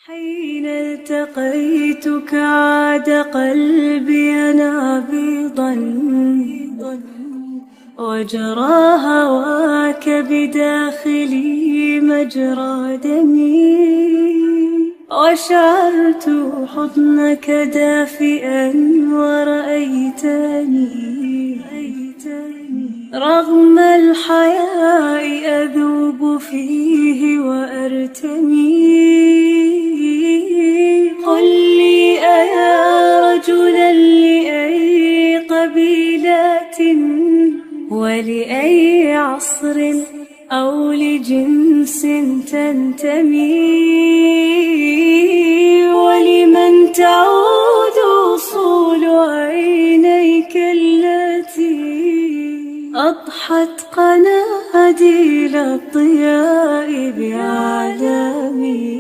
حين التقيتك عاد قلبي نابضا وجرى هواك بداخلي مجرى دمي وشعرت حضنك دافئا ورأيتني رغم الحياء أذوب فيه وأرتمي قل لي أيا رجلا لأي قبيلة ولأي عصر أو لجنس تنتمي ولمن تعود أصول عينيك التي أضحت قناديل الضياء بعالمي.